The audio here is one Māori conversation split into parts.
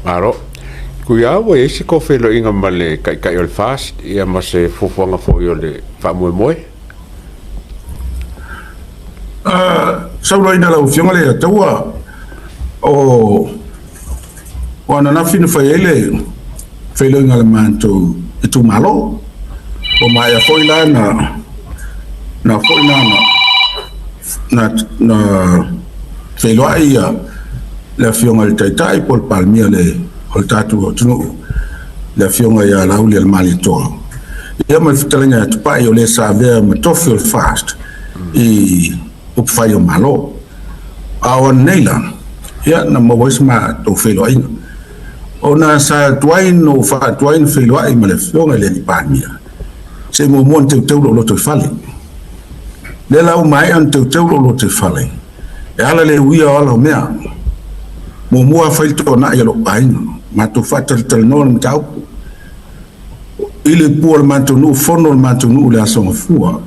Aro. Kuya wa isi ko felo inga male kai ol fast ia mase fofonga fo yo le fa moe. Saula ina lau fionga le taua o wana na fina fa ele felo inga le manto itu malo o mai a foi la na foi na felo ia la fionga le taitai pol palmia le o tatu tunu la fionga ia la uli al malito ia ma fitalanga tupai o le savea ma tofel fast i up fai o malo awan neila ia na mo ma to felo ina ona sa tuain no fa tuain felo ai ma le fionga le pania se mo monte lo to fale le la mai an te lo te fale e ala le uia ala mea mo mua fai to na ia lo aina ma tu fatal tel non tau ile por manto no fono manto no la son fua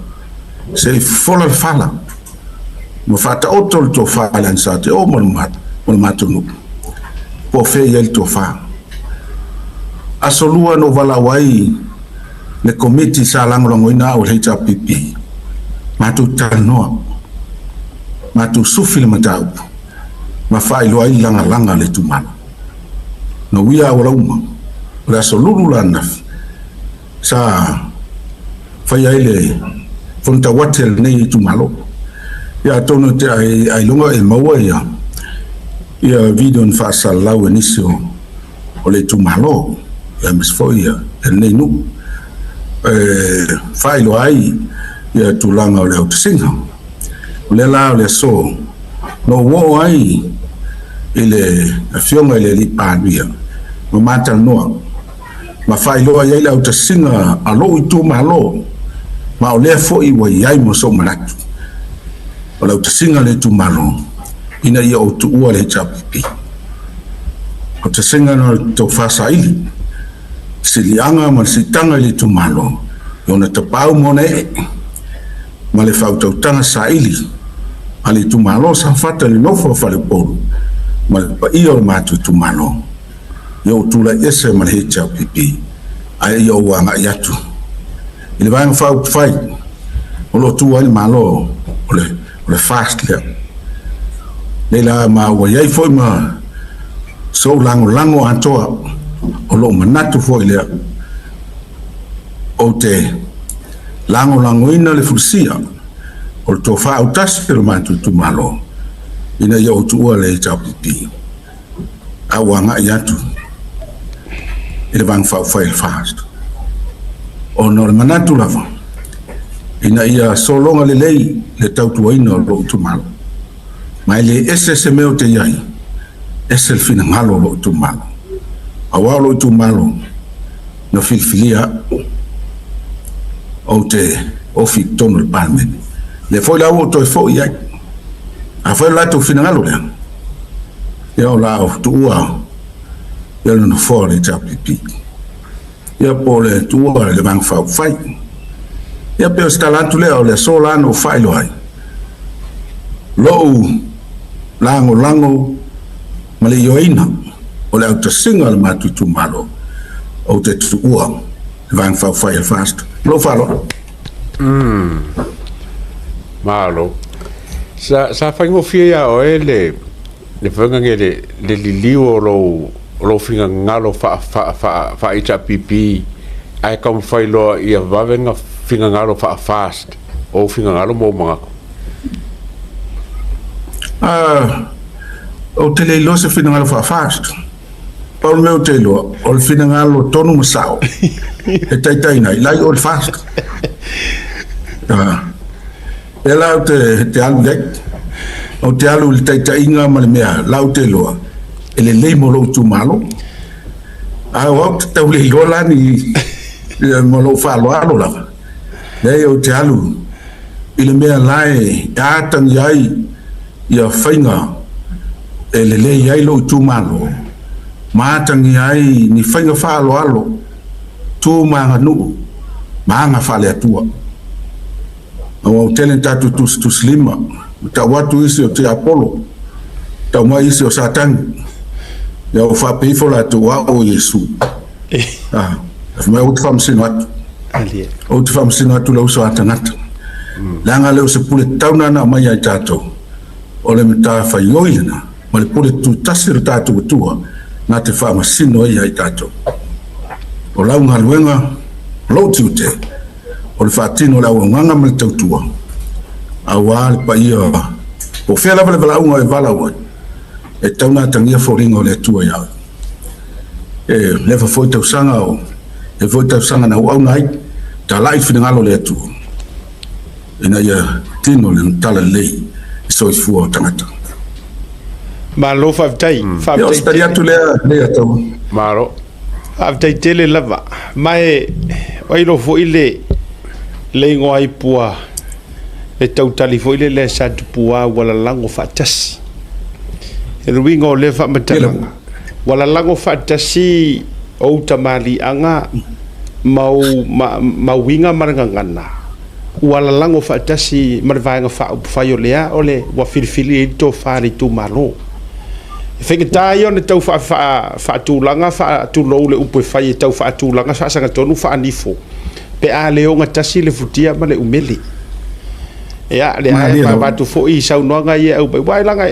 se fola fala mo fata otol to fala en sa te o mo manto no po fe il to fa asolua no vala wai le komiti sa lang rongo ina o hecha pipi ma tu tano ma tu sufil matau ma fai lo ai langa le tu mana no wia ora uma la solulu la naf sa fai ele fonta watel nei tu malo ya tono te ai longa e maua ya video fa salau inisio o le tu malo ya mis foi ya nei nu fai lo ai ya tu langa o le o singa le la le so no wo ai ile afionga ile li panuia ma mata no ma fai lo ai le o singa alo tu malo ma o le fo i wa ai mo so malatu o le singa le tu malo ina ia o tu ua le chapi o te singa no to fasa ili silianga ma sitanga le tu malo yona te pau mone ma le fautautanga sa ili ali tu malo sa fata le nofo fale polu ma pa iyo matu tu malo yo tu la ese ma le chapi ai yo wanga yatu ile vai fai o lo tu ani malo le fast le la ma wa yai foi ma so lango antoa o lo manatu foi le o te lango ina le fusia o to fa o tas per mantu tu malo ina yo tu le chapi awanga yatu ile van fa fast o no manatu lava ina ia so longa le lei le tautuaina lo tu malo mai le ese meu te iai ese el fina malo lo tu malo awalo tu malo no filfilia o te ofi tono il palme le foi la auto e foi iai a foi la tu fina malo le io la tu ua io non fuori già pipi io pole tu ua le van fa fai ia pe stalantu le o le sola no fai lo ai lo lango ma le yoina o le auto single ma tu malo o te tu ua van fa fai fast lo falo malo sa fai ngo fia o ele le fanga ngele le liliu lo finga ngalo fa icha pipi ai kom fai lo ia vavenga finga ngalo fa fast o finga ngalo mo manga o tele lo se finga ngalo fa fast Paul meu telo o finga ngalo tonu masao e tai nai lai o fast ela te alu dek o te alu il tai inga ma le mea lau telo ele le mo lo tu malo a o te le lo la ni mo lo fa lo alo la le o te alu ile mea lai a tang yai ia fainga ele le yai lo tu malo ma tang yai ni fainga fa lo alo tu ma nu ma nga fa le tua o tele tatu tu slima ta watu isi o te apolo ta mai isi o satan ya o fa pe fo la to wa o Yesu ma o fam sinat ali o fam sinat lo so atanat langa le se pule tauna na mai ai tato o le mta fa yoina ma le pule tu tasir tato tua na te fa masino ai tato o la unga luenga lo tute o le fatino la nganga me tautua awal pa ia o fela bala unga e vala o e tauna tangia foringo le tua ya le fa foi tausanga o e foi tausanga na au nai ta lai finangalo le tua ina ia tino le tala lei so fu o tangata ma lo fa tai yo staria tu le tau maro aftai tele lava mai oi lo fo ile le ngoi pua e tau tali fo ile le sa pua wala lango fatasi e ruingo le fa matala wala lango fatasi o tamali anga mau winga marangangana wala lango fatasi marvaanga fa yo lea ole wa filfili to fari tu malo fekita yo ne tau fa tu langa fa tu lo le upo fa tau fa tu langa sa sanga tonu fa anifo pe a le onga tasi le futia ma le umeli ya le ai ba tu fo i sa no nga ye au ba langa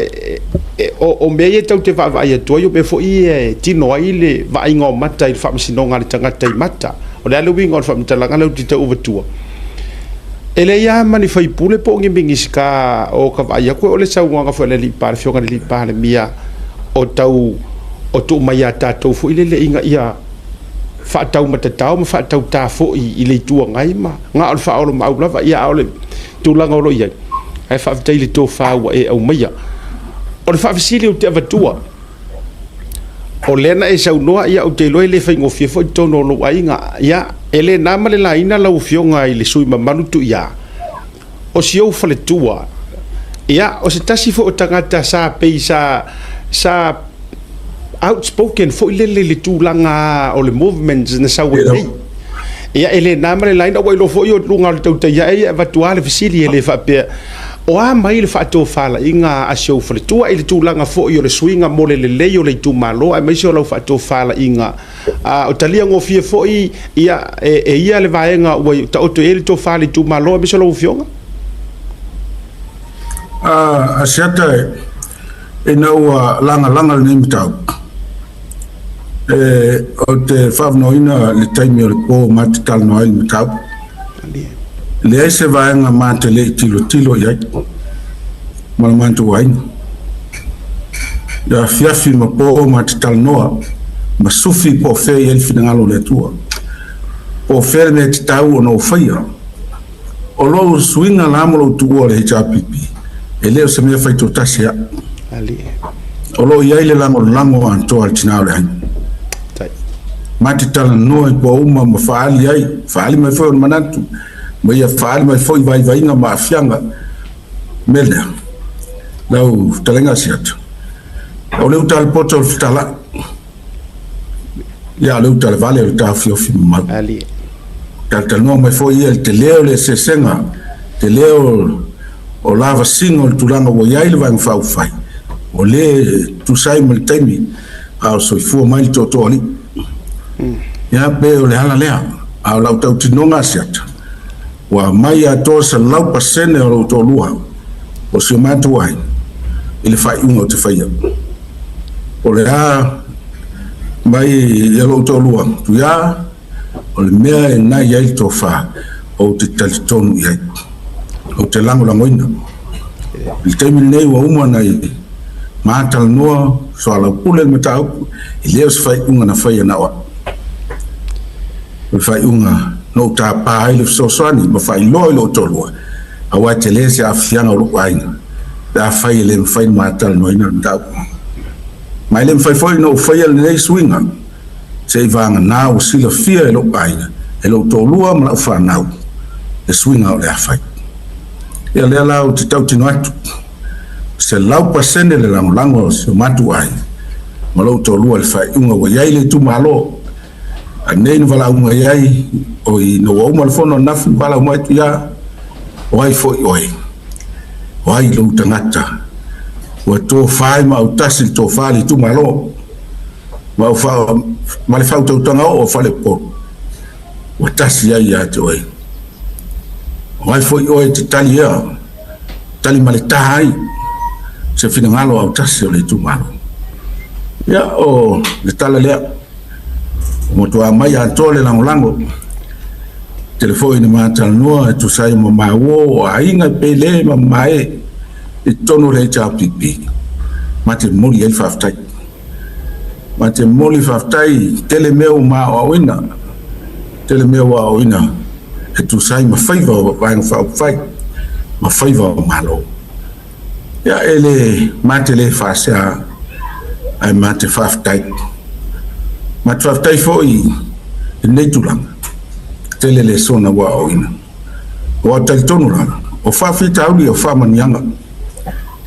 o me ye tau te va ye to yo be fo i tino ai le va ingo mata il fa msino nga le tanga tai mata o le lu wingo fa mta langa le tu over tu ele ya mani fai pule po ngi bingiska o ka va ya ko le sa nga fo le li par fio nga li par le mia o tau o tu mai ata tau fo ile le inga ia fa tau mata tau ma fa tau ta fo i le tu ngai ma nga al fa o ma u lava ia o le tu langa o ia ai fa tai le to fa wa e au mai o le fa fisili o te avatua o lena e sau noa ia o te loe le fai ngofia fo i tono lo ainga ia ele na male la ina lau fionga i le sui mamanu tu ia o si au fale tua ia o se tasi fo o tangata sa pei sa outspoken fo ile le tūlanga o le movements na sa wei ia ele na male la ina wai lo fo i o lunga tau te ia e vatua le fisili ele fa pe o a mai le fa to fala inga a show fo le tua ile tūlanga fo i o le swinga mole le le o le tu malo ai mai so lo fa to fala inga o talia ngofie fo i ia ia le vaenga wai ta o to ele to fala tu malo mai so lo fionga a siata e nau langa le nimitau o te whavnoina le taimi o le pō matital no aile mitau le ai se vaenga mate le tilo iai mara mantu waina ia fiafi ma pō matital noa ma sufi po fe iai finangalo le tua po fe le titau o no whaia o lo swinga lamolo tuua le HRPP e leo se mea whaito tasia o lo iai le lango antoa le tinao le haini mati tala noa i po uma ma faali ai faali mai foi o manatu ma ia faali mai foi vai inga ma afianga mele lau talenga siatu o leu tala poto o tala ia leu tala vale o tala fiofi ma tala noa mai foi ia te leo le sesenga te leo o lava singo le tulanga o iai le vai ngafau fai o le tu sai mo le taimi ao soifua mai le toto ali ia pe o le hala lea ao lau tau tinonga siata wa mai a to sa lau pasene o lau tolua o si matu ai ile fai unga o te faia o le a mai ia lau tolua tu ia o le mea e nai iai to fa o te talitonu iai o te lango langoina il taimi nei wa uma nai matal noa so ala pule me tau ile os fai unga na fai na wa o fai unga no ta pa ile so sani ma fai lo tolu a wa tele se afianga o waina da fai le fai matal no ina tau mai le fai foi no fai le nei swinga se vanga na o sila fia lo waina e lo tolu ma fa na e swinga o le fai ia le la o te tau tino atu se lau pasene le lango se matu ai ma lo tolu al fai unga wa yai le tu malo anei no vala unga yai o i no wa uma le fono nafi vala uma tu ya oi foi oi lo tangata wa to fai ma utasi to fali tu malo ma fa ma le fa tanga o fa le po o tasi ya te oi wai foi o te tali ma le tai se fina ngalo au tasi o le tu malo ya o le tala le mo to mai a tole lango telefone ma talnoa tu sai mo ma wo ainga pele ma mai e tono le cha pipi mate moli el faftai mate moli faftai tele meu ma o ina tele meu o ina e tu sai ma faiva vai no fai ma faiva malo ya ele mate le fasa ai mate faftai mate faftai foi nei tulang tele le sona wa o ina o tal tonu la o fa fita o fa manianga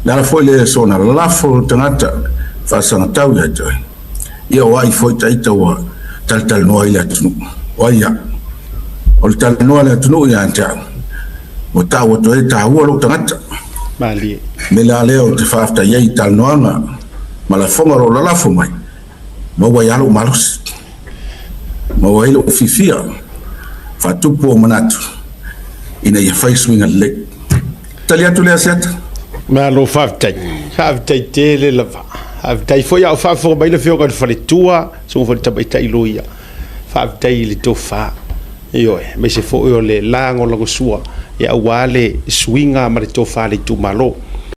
la foi le sona la fo tangata fa sana tau ya joy ia wai foi taita wa tal no ila tunu o ia o tal no ila tunu ya anta o ta o to ta o lo tangata mali me la le o te fa fta ia tal no ana ma la fonga ro la fo mai mo wa ya lo malos mo wa ilo fifia fa tupo manatu ina ia fai swinga le talia tu le aset ma lo faftai tele lava faftai foi au fa fo mai le fio ka fa le tua so fo tabai tai loia faftai le tofa io me se fo yo le lango lo sua ya wale swinga ma le tofa le tu malo